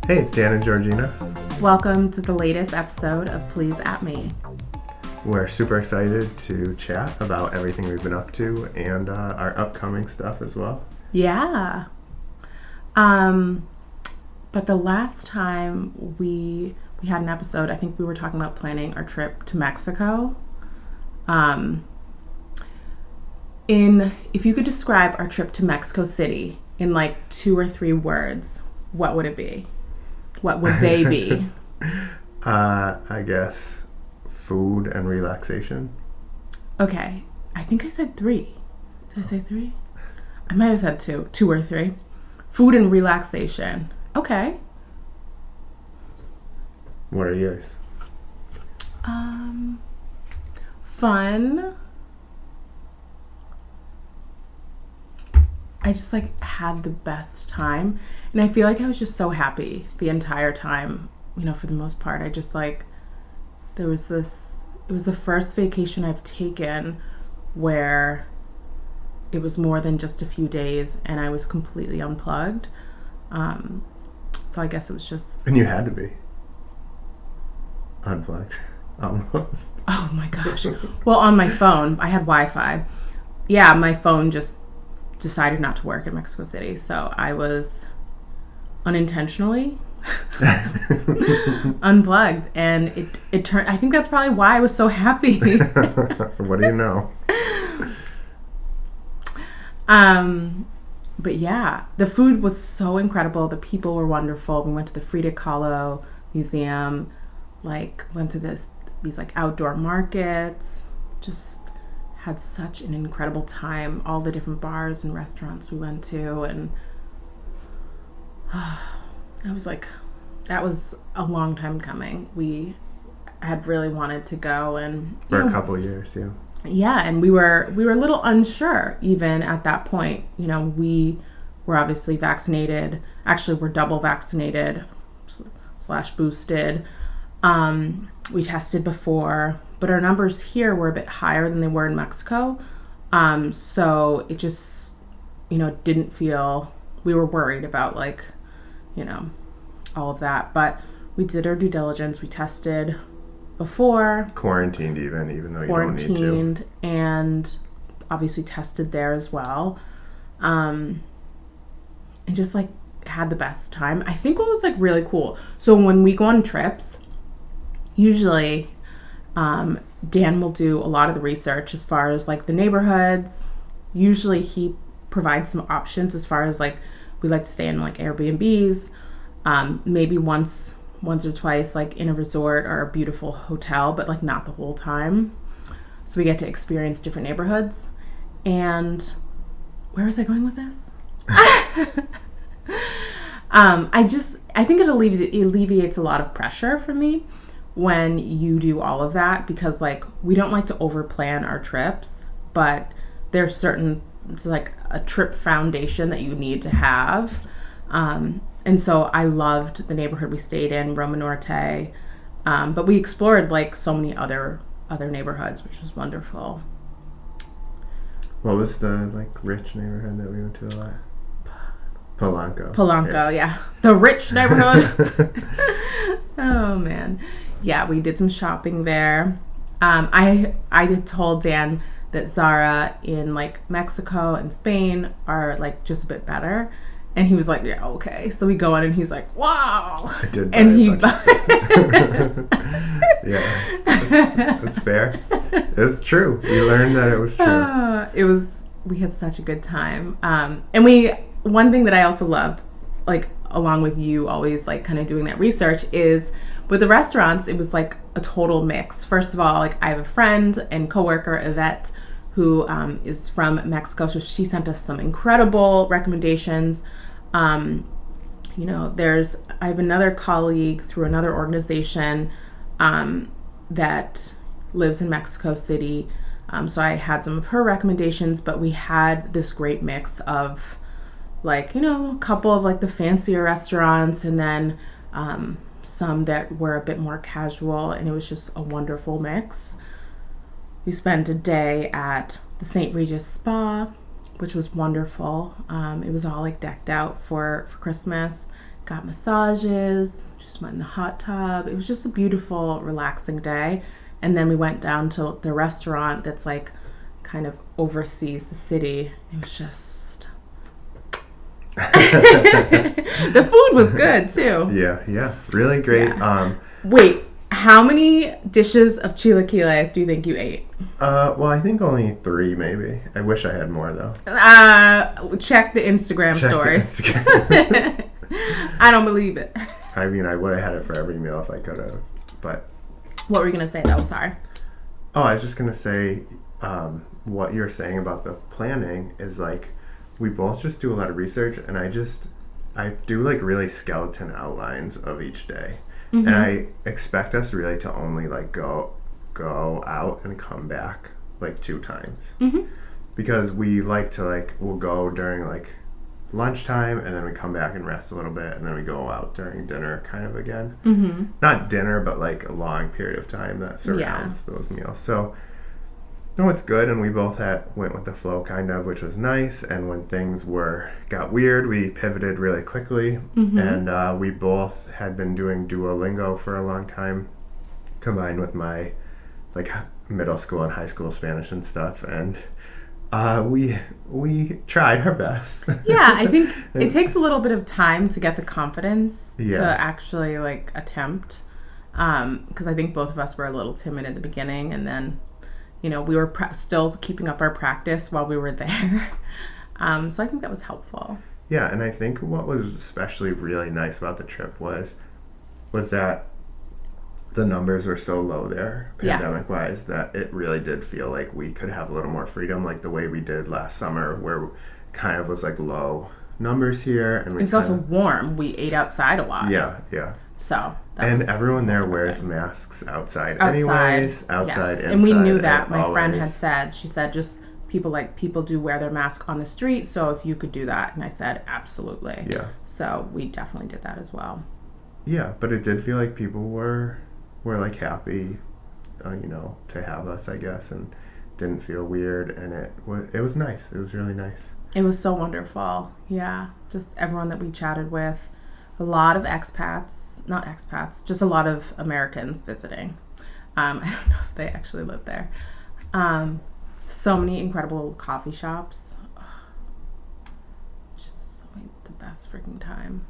Hey, it's Dan and Georgina. Welcome to the latest episode of Please At Me. We're super excited to chat about everything we've been up to and our upcoming stuff as well. Yeah. But the last time we had an episode, I think we were talking about planning our trip to Mexico. If you could describe our trip to Mexico City in like 2 or 3 words, what would it be? What would they be? I guess food and relaxation. Okay. I think I said 3. Did I say 3? I might have said 2. 2 or 3. Food and relaxation. Okay. What are yours? Fun. I just had the best time. And I feel like I was just so happy the entire time, for the most part. I just it was the first vacation I've taken where it was more than just a few days and I was completely unplugged. So I guess it was just... And you had to be unplugged, almost. Oh my gosh. Well, on my phone, I had Wi-Fi. Yeah, my phone just decided not to work in Mexico City, so I was unintentionally unplugged, and it turned... I think that's probably why I was so happy. What do you know? But yeah, the food was so incredible. The people were wonderful. We went to the Frida Kahlo Museum, went to these outdoor markets, just had such an incredible time. All the different bars and restaurants we went to, and that was a long time coming. We had really wanted to go, and for a couple of years, yeah. Yeah, and we were a little unsure even at that point. We were obviously vaccinated. Actually, we're double vaccinated / boosted. We tested before, but our numbers here were a bit higher than they were in Mexico. So it just, didn't feel... We were worried about all of that. But we did our due diligence. We tested before. Quarantined even though you don't need to. And obviously tested there as well. And just had the best time. I think what was really cool. So when we go on trips, usually Dan will do a lot of the research as far as the neighborhoods. Usually he provides some options as far as we like to stay in Airbnbs, maybe once or twice in a resort or a beautiful hotel, but not the whole time. So we get to experience different neighborhoods. And where was I going with this? I think it alleviates a lot of pressure for me when you do all of that, because we don't like to over plan our trips, but there's certain... It's a trip foundation that you need to have. And so I loved the neighborhood we stayed in, Roma Norte. But we explored so many other neighborhoods, which was wonderful. What was the rich neighborhood that we went to a lot? Polanco, yeah. The rich neighborhood. Oh man. Yeah, we did some shopping there. I had told Dan that Zara in Mexico and Spain are just a bit better, and he was like, yeah, okay. So we go in and he's like, wow. I did buy and he yeah, that's fair. It's true. We learned that it was true. We had such a good time. And one thing that I also loved, along with you always kind of doing that research, is with the restaurants, it was a total mix. First of all, I have a friend and coworker, Yvette, who is from Mexico, so she sent us some incredible recommendations. I have another colleague through another organization that lives in Mexico City, so I had some of her recommendations, but we had this great mix of a couple of the fancier restaurants, and then some that were a bit more casual, and it was just a wonderful mix. We spent a day at the St. Regis Spa, which was wonderful. It was all decked out for Christmas, got massages, just went in the hot tub. It was just a beautiful, relaxing day. And then we went down to the restaurant that's like kind of oversees the city. It was just... The food was good too. Yeah. Really great. Yeah. Wait, how many dishes of chilaquiles do you think you ate? Well, I think only 3 maybe. I wish I had more though. Check the Instagram stories. I don't believe it. I mean, I would have had it for every meal if I could have, but... What were you going to say though? Sorry. Oh, I was just going to say, what you're saying about the planning is like, we both just do a lot of research, and I do like really skeleton outlines of each day. Mm-hmm. And I expect us really to only like go out and come back like 2 times. Mm-hmm. Because we like to like, we'll go during like lunchtime, and then we come back and rest a little bit, and then we go out during dinner kind of again. Mm-hmm. Not dinner, but like a long period of time that surrounds those meals. So no, it's good, and we both went with the flow kind of, which was nice. And when things got weird, we pivoted really quickly. Mm-hmm. And we both had been doing Duolingo for a long time, combined with my like middle school and high school Spanish and stuff. And we tried our best. Yeah, I think it takes a little bit of time to get the confidence to actually like attempt. Because I think both of us were a little timid at the beginning, and then, you know, we were still keeping up our practice while we were there. So I think that was helpful. Yeah, and I think what was especially really nice about the trip was that the numbers were so low there, pandemic-wise, that it really did feel like we could have a little more freedom, like the way we did last summer, where kind of was like low numbers here. And it was also warm. We ate outside a lot. Yeah. So everyone there wears masks outside anyways, outside, yes. inside. And we knew that. My friend had said, she said, just people do wear their mask on the street, so if you could do that. And I said, absolutely. Yeah. So we definitely did that as well. Yeah, but it did feel like people were like happy, to have us, I guess, and didn't feel weird, and it was nice. It was really nice. It was so wonderful. Yeah, just everyone that we chatted with, a lot of just a lot of Americans visiting. I don't know if they actually live there. So many incredible coffee shops. Just the best freaking time.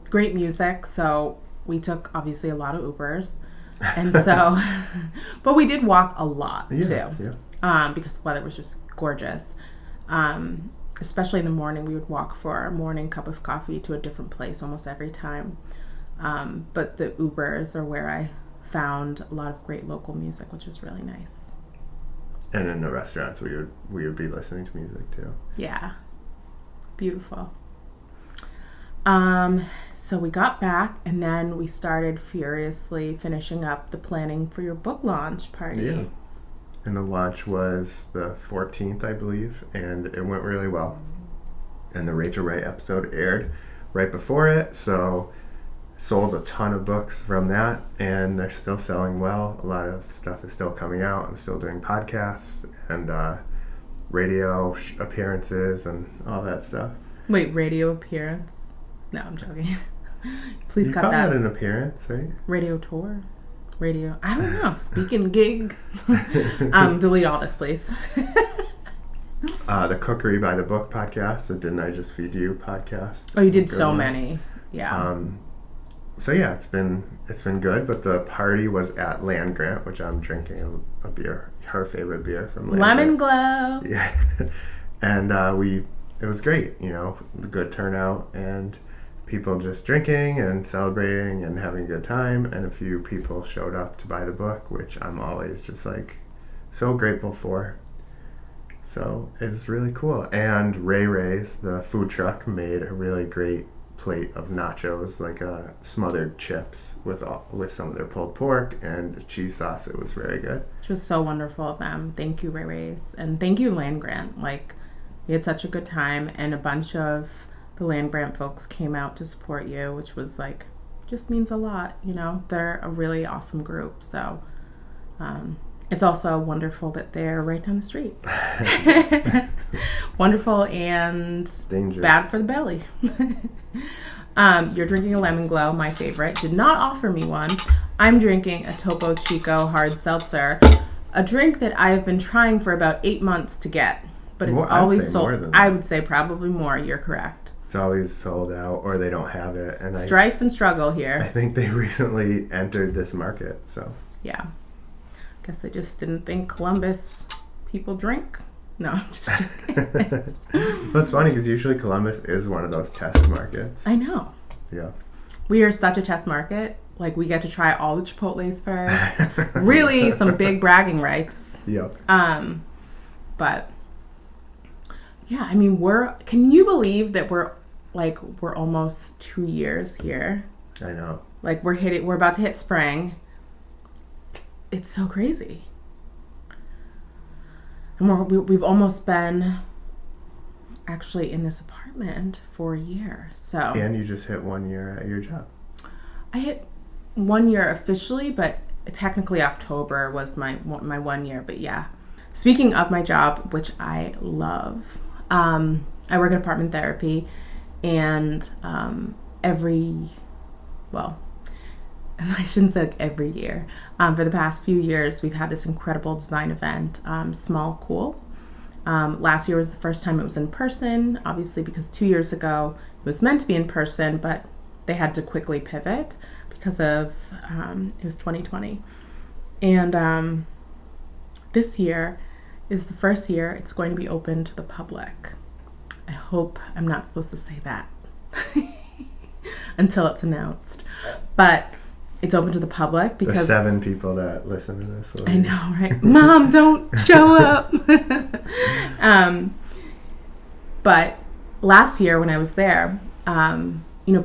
Great music. So we took obviously a lot of Ubers, and so, but we did walk a lot too, because the weather was just gorgeous. Especially in the morning, we would walk for our morning cup of coffee to a different place almost every time. But the Ubers are where I found a lot of great local music, which was really nice. And in the restaurants, we would be listening to music too. Yeah, beautiful. So we got back, and then we started furiously finishing up the planning for your book launch party. Yeah. And the launch was the 14th, I believe, and it went really well. And the Rachel Ray episode aired right before it, so sold a ton of books from that, and they're still selling well. A lot of stuff is still coming out. I'm still doing podcasts and radio appearances and all that stuff. Wait, radio appearance? No, I'm joking. Please cut that. You call that an appearance, right? Radio tour? Radio, I don't know. Speaking gig. Delete all this, please. The Cookery by the Book podcast, the Didn't I Just Feed You podcast. Oh, you did so many. Yeah. So yeah, it's been good, but the party was at Land Grant, which I'm drinking a beer, her favorite beer from Land Lemon Grant. Glow. Yeah. And it was great, the good turnout and people just drinking and celebrating and having a good time, and a few people showed up to buy the book, which I'm always just like so grateful for. So it's really cool. And Ray Ray's, the food truck, made a really great plate of nachos, like smothered chips with some of their pulled pork and cheese sauce. It was very good. Which was so wonderful of them. Thank you, Ray Ray's, and thank you, Land Grant. We had such a good time, and a bunch of the Land Grant folks came out to support you, which was just means a lot. They're a really awesome group. So it's also wonderful that they're right down the street. Wonderful and Dangerous. bad for the belly. You're drinking a Lemon Glow, my favorite. Did not offer me one. I'm drinking a Topo Chico hard seltzer, a drink that I have been trying for about 8 months to get, but it's always sold. More than that. I would say probably more. You're correct. It's always sold out, or they don't have it. And strife and struggle here. I think they recently entered this market, so. Yeah. Guess they just didn't think Columbus people drink. No, just kidding. Well, it's funny because usually Columbus is one of those test markets. I know. Yeah. We are such a test market. Like, we get to try all the Chipotles first. Really, some big bragging rights. Yep. But yeah, I mean, can you believe that we're almost 2 years here? I know. Like, we're about to hit spring. It's so crazy. And we've almost been actually in this apartment for a year. So. And you just hit 1 year at your job. I hit 1 year officially, but technically October was my 1 year. But yeah. Speaking of my job, which I love, I work in apartment therapy, and I shouldn't say every year. For the past few years, we've had this incredible design event, Small Cool. Last year was the first time it was in person, obviously because 2 years ago it was meant to be in person, but they had to quickly pivot because of, it was 2020. And this year is the first year it's going to be open to the public. I hope I'm not supposed to say that until it's announced. But it's open to the public because... The 7 people that listen to this. I know, right? Mom, don't show up. But last year when I was there,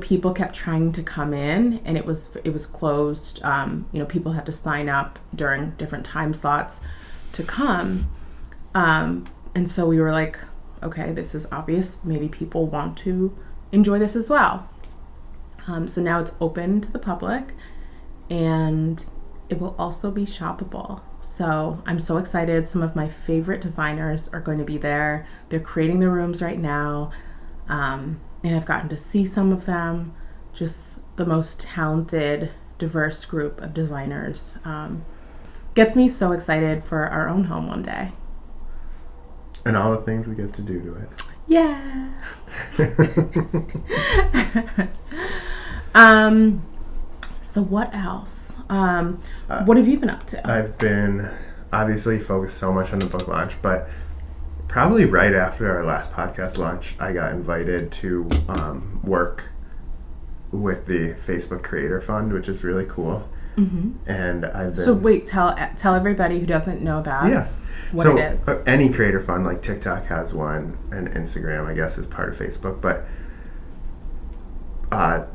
people kept trying to come in, and it was closed. People had to sign up during different time slots to come. And so we were like, okay, this is obvious. Maybe people want to enjoy this as well. So now it's open to the public, and it will also be shoppable. So I'm so excited. Some of my favorite designers are going to be there. They're creating the rooms right now. And I've gotten to see some of them. Just the most talented, diverse group of designers. Gets me so excited for our own home one day. And all the things we get to do to it. Yeah. So what else? What have you been up to? I've been obviously focused so much on the book launch, but probably right after our last podcast launch, I got invited to work with the Facebook Creator Fund, which is really cool. Mm-hmm. And I've been... So wait, tell everybody who doesn't know that. Yeah. What it is. Any creator fund, like TikTok has one, and Instagram, I guess, is part of Facebook, but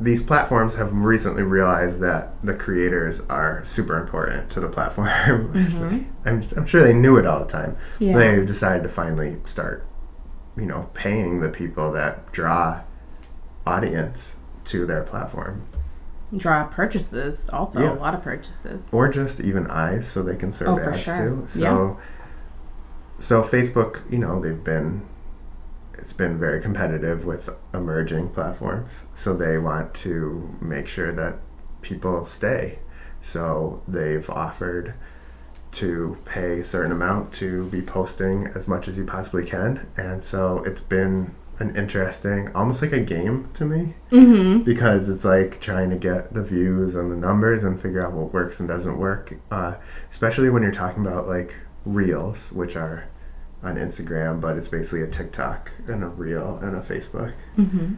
these platforms have recently realized that the creators are super important to the platform. Mm-hmm. I'm sure they knew it all the time. Yeah. They decided to finally start, paying the people that draw audience to their platform. Draw purchases, also. Yeah. A lot of purchases. Or just even eyes, so they can serve ads too. Yeah. So Facebook, it's been very competitive with emerging platforms. So they want to make sure that people stay. So they've offered to pay a certain amount to be posting as much as you possibly can. And so it's been an interesting, almost like a game to me. Mm-hmm. Because it's like trying to get the views and the numbers and figure out what works and doesn't work. Especially when you're talking about like Reels, which are on Instagram, but it's basically a TikTok and a Reel and a Facebook. Mm-hmm.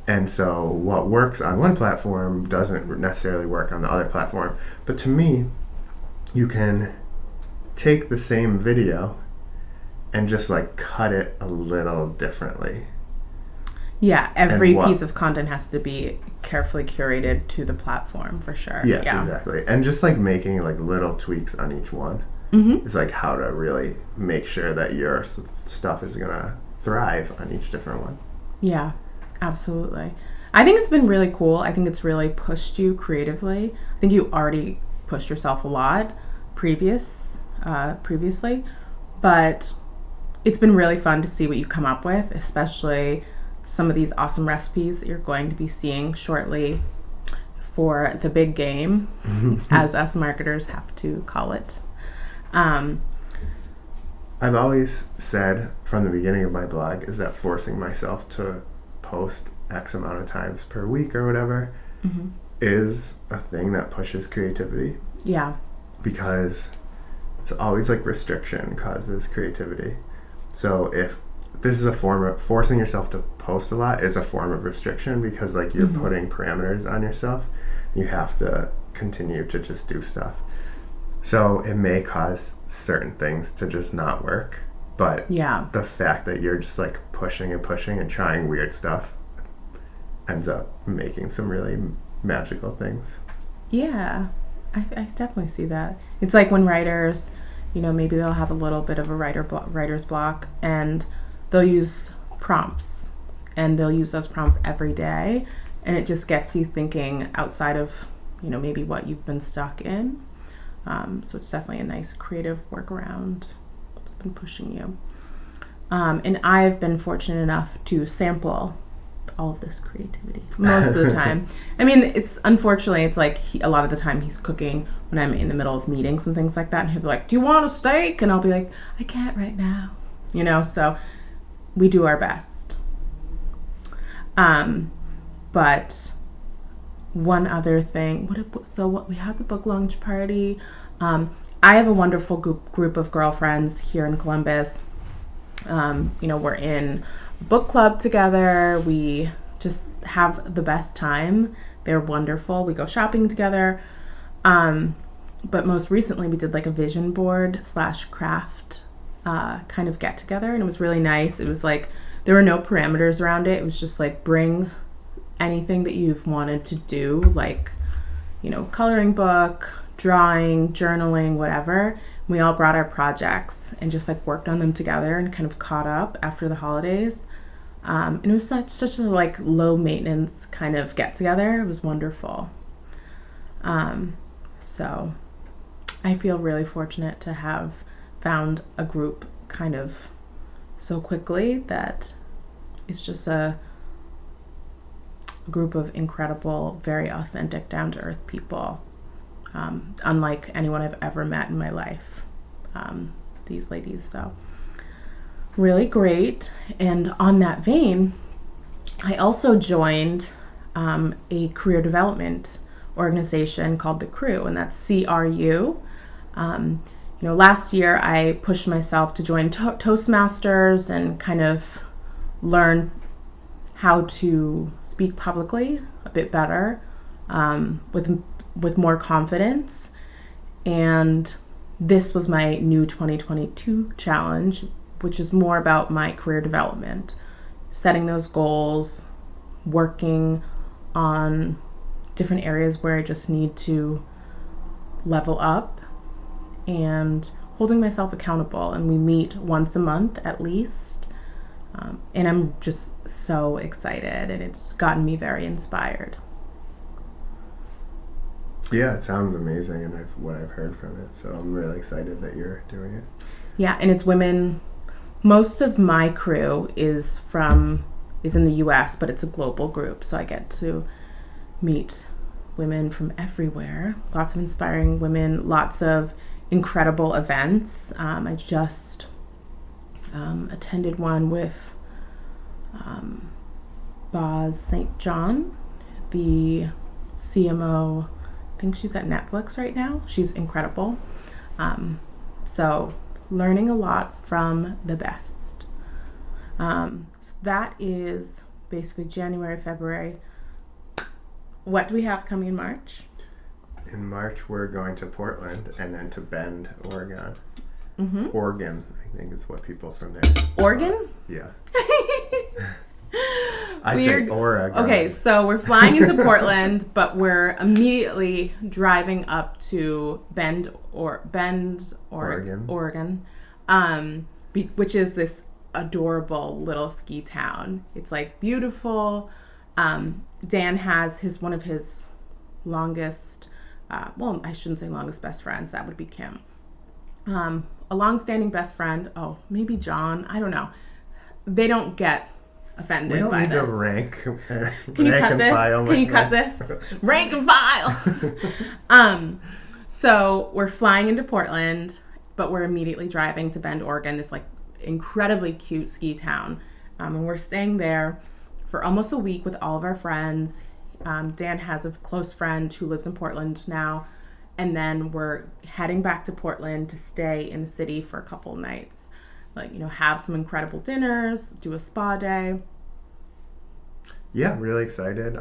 And so what works on one platform doesn't necessarily work on the other platform. But to me, you can take the same video and just like cut it a little differently. Yeah, every piece of content has to be carefully curated to the platform for sure. Yes, yeah, exactly. And just like making like little tweaks on each one. Mm-hmm. Is like how to really make sure that your stuff is going to thrive on each different one. Yeah, absolutely. I think it's been really cool. I think it's really pushed you creatively. I think you already pushed yourself a lot previously, but it's been really fun to see what you come up with, especially some of these awesome recipes that you're going to be seeing shortly for the big game, as us marketers have to call it. I've always said from the beginning of my blog is that forcing myself to post X amount of times per week or whatever is a thing that pushes creativity. Yeah. Because it's always like restriction causes creativity. So if this is a form of forcing yourself to post a lot is a form of restriction, because like you're putting parameters on yourself. You have to continue to just do stuff. So it may cause certain things to just not work. But the fact that you're just like pushing and pushing and trying weird stuff ends up making some really magical things. Yeah, I definitely see that. It's like when writers, maybe they'll have a little bit of a writer's block, and they'll use prompts, and they'll use those prompts every day, and it just gets you thinking outside of, maybe what you've been stuck in. So it's definitely a nice creative workaround. It's been pushing you. And I've been fortunate enough to sample all of this creativity most of the time. I mean, it's like a lot of the time he's cooking when I'm in the middle of meetings and things like that, and he'll be like, "Do you want a steak?" And I'll be like, "I can't right now," so we do our best. But one other thing, we had the book launch party. I have a wonderful group of girlfriends here in Columbus. We're in a book club together. We just have the best time. They're wonderful. We go shopping together. But most recently we did like a vision board / craft kind of get together, and it was really nice. It was like there were no parameters around it. It was just like bring anything that you've wanted to do, like, coloring book, drawing, journaling, whatever. We all brought our projects and just like worked on them together and kind of caught up after the holidays. And it was such a like low maintenance kind of get together. It was wonderful. So I feel really fortunate to have found a group kind of so quickly that it's just a group of incredible, very authentic, down-to-earth people, unlike anyone I've ever met in my life, these ladies. So really great. And on that vein, I also joined a career development organization called The Crew, and that's CRU. Last year I pushed myself to join Toastmasters and kind of learn how to speak publicly a bit better, with more confidence. And this was my new 2022 challenge, which is more about my career development, setting those goals, working on different areas where I just need to level up, and holding myself accountable. And we meet once a month at least. And I'm just so excited, and it's gotten me very inspired. Yeah, it sounds amazing, and what I've heard from it. So I'm really excited that you're doing it. Yeah, and it's women. Most of my crew is in the U.S., but it's a global group, so I get to meet women from everywhere. Lots of inspiring women, lots of incredible events. I just attended one with Boz St. John, the CMO. I think she's at Netflix right now. She's incredible. So learning a lot from the best. So that is basically January, February. What do we have coming in March? In March, we're going to Portland and then to Bend, Oregon. Oregon, I think is what people from there say. Oregon? Yeah. I say Oregon. Okay, so we're flying into Portland, but we're immediately driving up to Bend, Oregon, which is this adorable little ski town. It's like beautiful. Dan has one of his longest, I shouldn't say longest best friends. That would be Kim. a long-standing best friend. Oh, maybe John. I don't know. They don't get offended We don't by need this. to rank. Can you cut this? Can you cut this? Rank and file. So we're flying into Portland, but we're immediately driving to Bend, Oregon, this like incredibly cute ski town. And we're staying there for almost a week with all of our friends. Dan has a close friend who lives in Portland now. And then we're heading back to Portland to stay in the city for a couple nights. Like, have some incredible dinners, do a spa day. Yeah, really excited.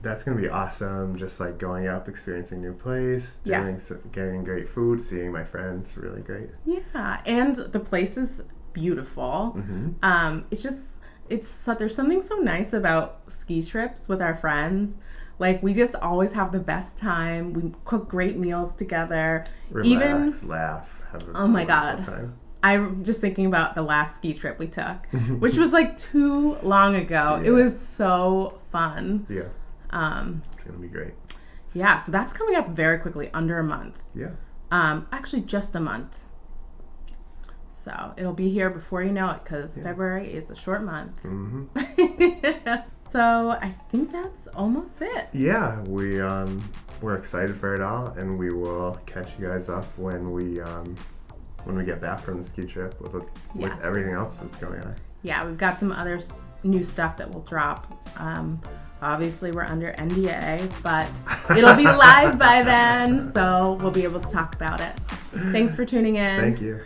That's going to be awesome. Just like going up, experiencing a new place, getting great food, seeing my friends, really great. Yeah, and the place is beautiful. There's something so nice about ski trips with our friends. Like, we just always have the best time. We cook great meals together. Relax, laugh, have a my God. time. I'm just thinking about the last ski trip we took, which was like too long ago. Yeah. It was so fun. Yeah. It's going to be great. Yeah, so that's coming up very quickly, under a month. Yeah. Actually, just a month. So it'll be here before you know it, because February is a short month. So I think that's almost it. Yeah, we're excited for it all, and we will catch you guys up when we get back from the ski trip with everything else that's going on. Yeah, we've got some other new stuff that will drop. Obviously, we're under NDA, but it'll be live by then, so we'll be able to talk about it. Thanks for tuning in. Thank you.